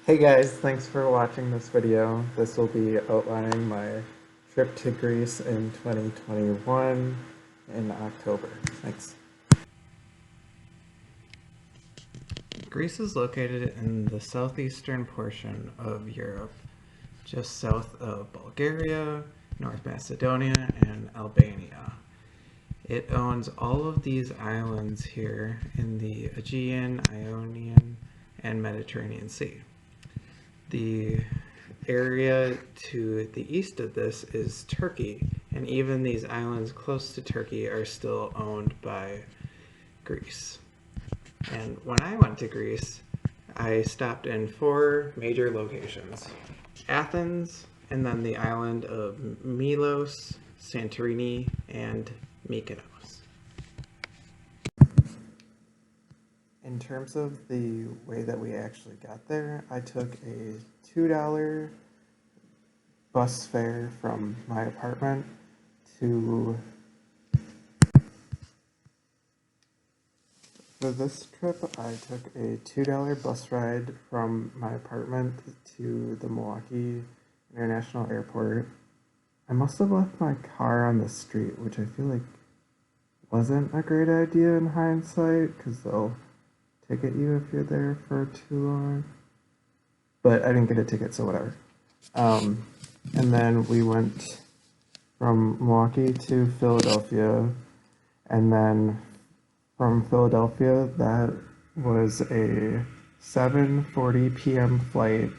Hey guys, thanks for watching this video. This will be outlining my trip to Greece in 2021 in October. Thanks. Greece is located in the southeastern portion of Europe, just south of Bulgaria, North Macedonia, and Albania. It owns all of these islands here in the Aegean, Ionian, and Mediterranean Sea. The area to the east of this is Turkey, and even these islands close to Turkey are still owned by Greece. And when I went to Greece, I stopped in 4 major locations: Athens, and then the island of Milos, Santorini, and Mykonos. In terms of the way that we actually got there, I took a $2 bus fare from my apartment to... For this trip, I took a $2 bus ride from my apartment to the Milwaukee International Airport. I must have left my car on the street, which I feel like wasn't a great idea in hindsight, because they'll ticket you if you're there for too long. But I didn't get a ticket, so whatever. And then we went from Milwaukee to Philadelphia, and then from Philadelphia, that was a 7:40 p.m. flight,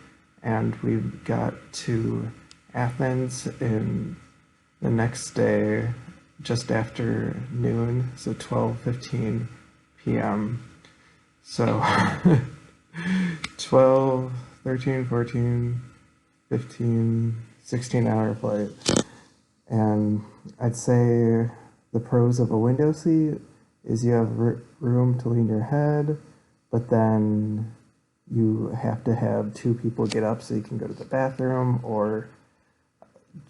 and we got to Athens in the next day just after noon, so 12:15 p.m. So 12, 13, 14, 15, 16-hour flight. And I'd say the pros of a window seat is you have room to lean your head, but then you have to have 2 people get up so you can go to the bathroom or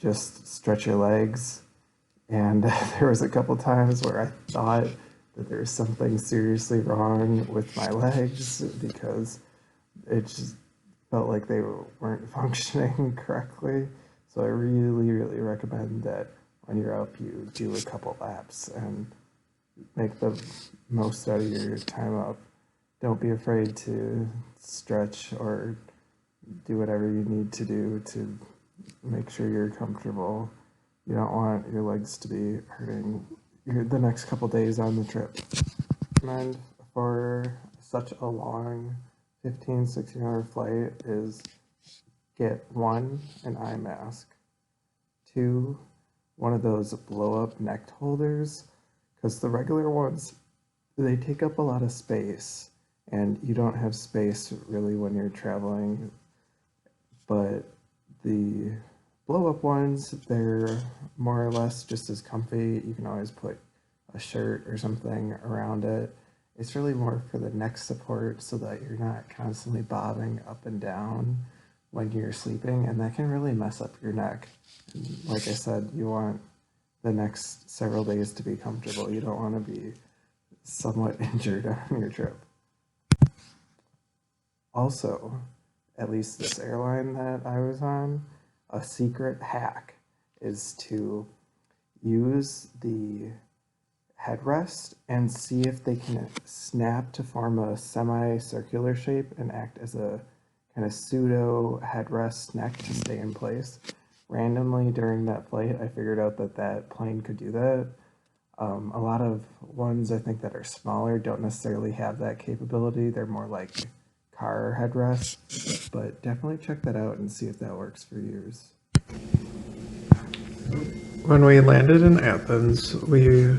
just stretch your legs. And there was a couple times where I thought that there was something seriously wrong with my legs because it just felt like they weren't functioning correctly. So I really, really recommend that when you're up, you do a couple laps and make the most out of your time up. Don't be afraid to stretch or do whatever you need to do to make sure you're comfortable. You don't want your legs to be hurting the next couple days on the trip. And for such a long 15, 16-hour flight is get 1, an eye mask, 2, one of those blow-up neck holders, because the regular ones, they take up a lot of space, and you don't have space really when you're traveling, but the blow-up ones, they're more or less just as comfy. You can always put a shirt or something around it. It's really more for the neck support so that you're not constantly bobbing up and down when you're sleeping, and that can really mess up your neck. And like I said, you want the next several days to be comfortable. You don't want to be somewhat injured on your trip. Also, at least this airline that I was on, a secret hack is to use the headrest and see if they can snap to form a semicircular shape and act as a kind of pseudo headrest neck to stay in place. Randomly during that flight, I figured out that that plane could do that. A lot of ones I think that are smaller don't necessarily have that capability. They're more like car headrests, but definitely check that out and see if that works for yours. When we landed in Athens, we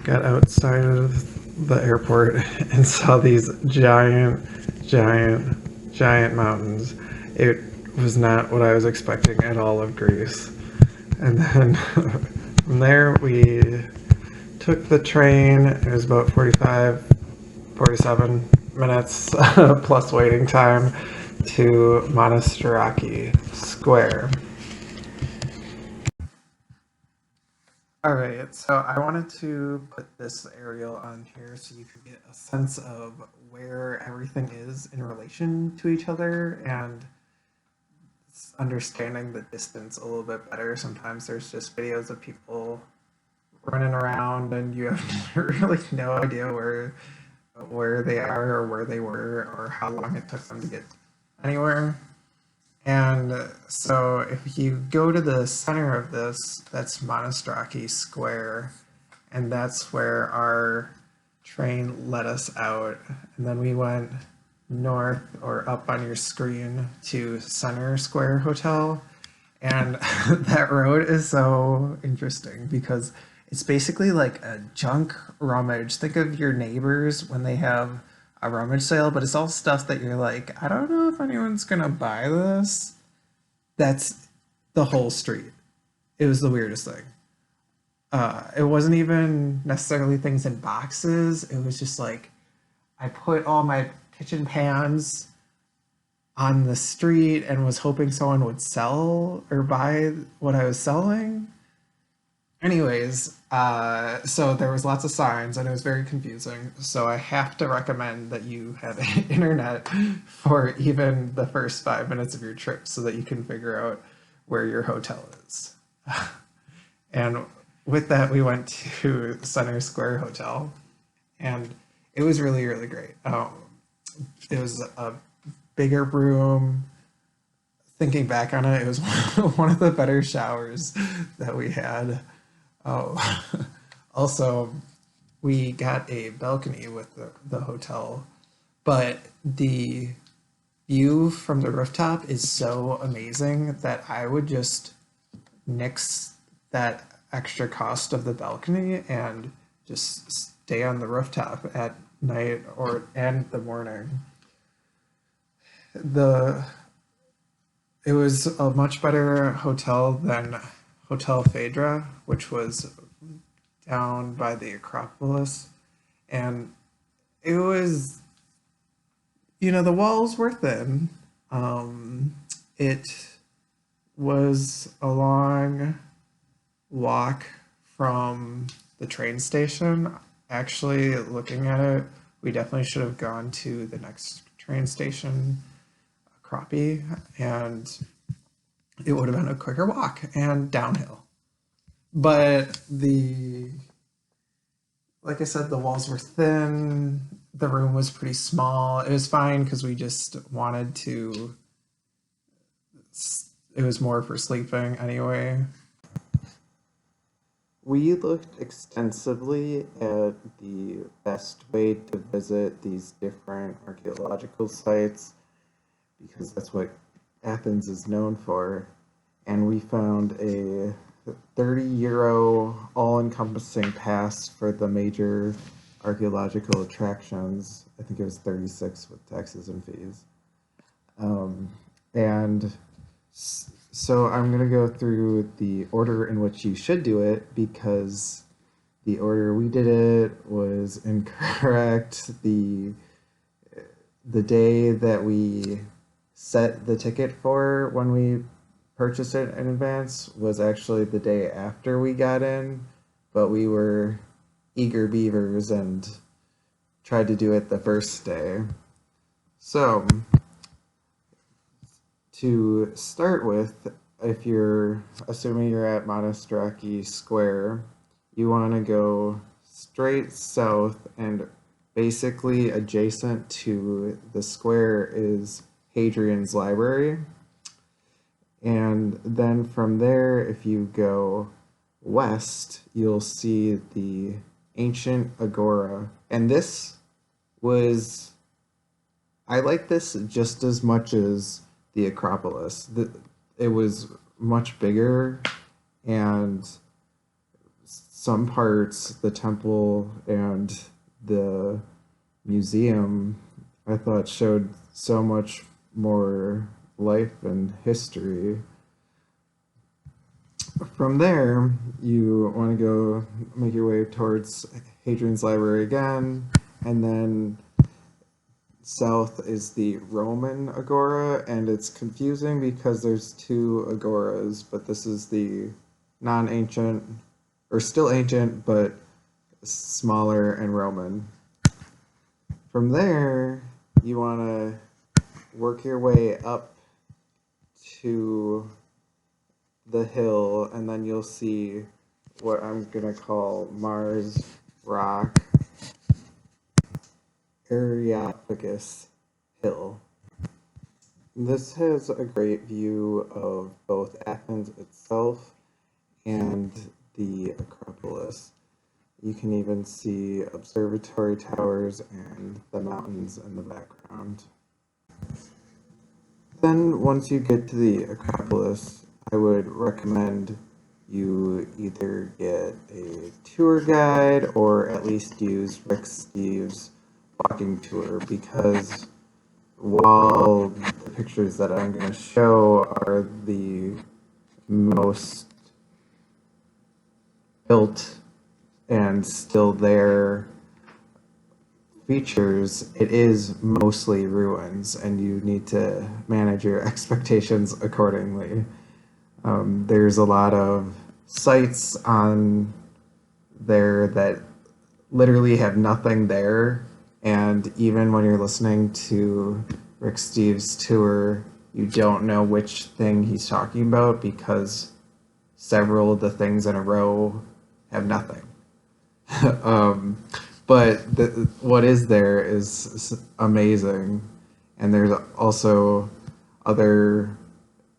got outside of the airport and saw these giant mountains. It was not what I was expecting at all of Greece. And then from there we took the train. It was about 47 minutes plus waiting time to Monastiraki Square. Alright, so I wanted to put this aerial on here so you can get a sense of where everything is in relation to each other and understanding the distance a little bit better. Sometimes there's just videos of people running around and you have really no idea where they are or where they were or how long it took them to get anywhere. And so if you go to the center of this, that's Monastiraki Square, and that's where our train let us out. And then we went north or up on your screen to Center Square Hotel. And that road is so interesting because it's basically like a junk rummage. Think of your neighbors when they have a rummage sale, but it's all stuff that you're like, I don't know if anyone's gonna buy this. That's the whole street. It was the weirdest thing. It wasn't even necessarily things in boxes. It was just like I put all my kitchen pans on the street and was hoping someone would sell or buy what I was selling. Anyways, so there was lots of signs and it was very confusing. So I have to recommend that you have internet for even the first 5 minutes of your trip so that you can figure out where your hotel is. And with that, we went to Center Square Hotel and it was really, really great. It was a bigger room. Thinking back on it, it was one of the better showers that we had. Oh, also, we got a balcony with the hotel, but the view from the rooftop is so amazing that I would just nix that extra cost of the balcony and just stay on the rooftop at night and the morning. It was a much better hotel than Hotel Phaedra, which was down by the Acropolis. And it was, the walls were thin. It was a long walk from the train station. Actually, looking at it, we definitely should have gone to the next train station, Acropolis, and it would have been a quicker walk and downhill. But like I said, the walls were thin. The room was pretty small. It was fine because we just wanted to, it was more for sleeping anyway. We looked extensively at the best way to visit these different archaeological sites because that's what Athens is known for, and we found a 30 euro all-encompassing pass for the major archaeological attractions. I think it was 36 with taxes and fees. And so I'm going to go through the order in which you should do it because the order we did it was incorrect. The day that we set the ticket for when we purchased it in advance was actually the day after we got in, but we were eager beavers and tried to do it the first day. So, to start with, if you're assuming you're at Monastiraki Square, you want to go straight south, and basically adjacent to the square is Hadrian's Library. And then from there, if you go west, you'll see the ancient Agora. And this was, I like this just as much as the Acropolis. It was much bigger, and some parts, the temple and the museum, I thought showed so much more life and history. From there, you want to go make your way towards Hadrian's Library again, and then south is the Roman Agora, and it's confusing because there's two agoras, but this is the non-ancient, or still ancient, but smaller and Roman. From there, you want to work your way up to the hill, and then you'll see what I'm going to call Mars Rock Areopagus Hill. This has a great view of both Athens itself and the Acropolis. You can even see observatory towers and the mountains in the background. Then once you get to the Acropolis, I would recommend you either get a tour guide or at least use Rick Steves' walking tour, because while the pictures that I'm going to show are the most built and still there features, it is mostly ruins, and you need to manage your expectations accordingly. There's a lot of sites on there that literally have nothing there, and even when you're listening to Rick Steves' tour, you don't know which thing he's talking about because several of the things in a row have nothing. But what is there is amazing, and there's also other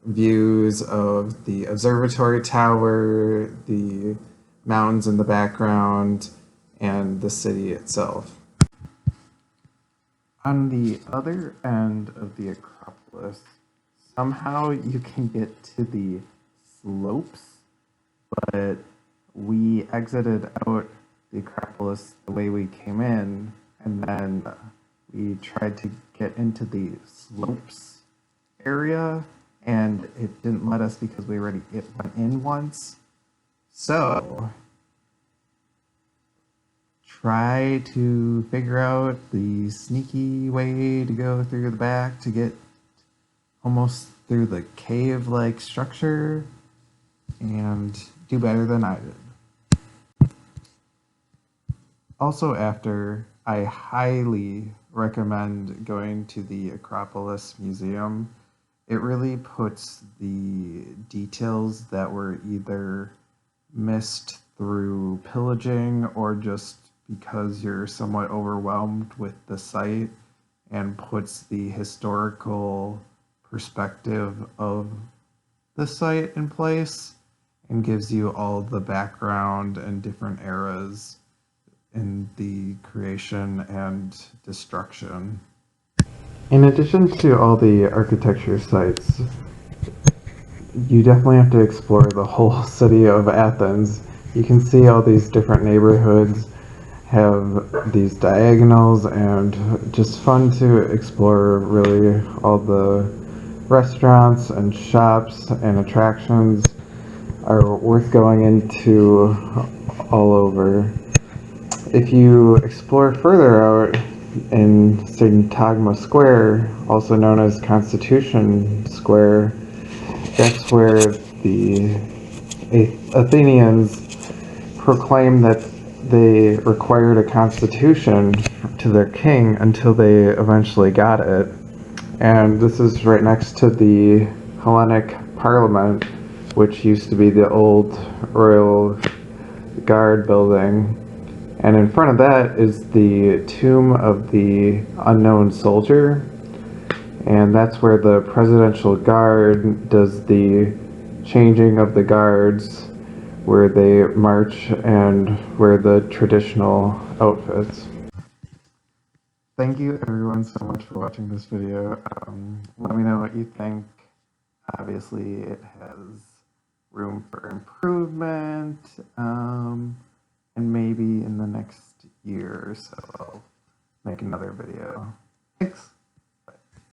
views of the observatory tower, the mountains in the background, and the city itself. On the other end of the Acropolis, somehow you can get to the slopes, but we exited out the Acropolis the way we came in, and then we tried to get into the slopes area, and it didn't let us because it went in once. So try to figure out the sneaky way to go through the back to get almost through the cave-like structure, and do better than I did. Also, after, I highly recommend going to the Acropolis Museum. It really puts the details that were either missed through pillaging or just because you're somewhat overwhelmed with the site, and puts the historical perspective of the site in place and gives you all the background and different eras in the creation and destruction. In addition to all the architecture sites, you definitely have to explore the whole city of Athens. You can see all these different neighborhoods have these diagonals, and just fun to explore really all the restaurants and shops and attractions are worth going into all over. If you explore further out in Togama Square, also known as Constitution Square, that's where the Athenians proclaimed that they required a constitution to their king until they eventually got it. And this is right next to the Hellenic Parliament, which used to be the old Royal Guard building. And in front of that is the tomb of the unknown soldier. And that's where the Presidential Guard does the changing of the guards, where they march and wear the traditional outfits. Thank you everyone so much for watching this video. Let me know what you think. Obviously it has room for improvement, and maybe in the next year or so I'll make another video.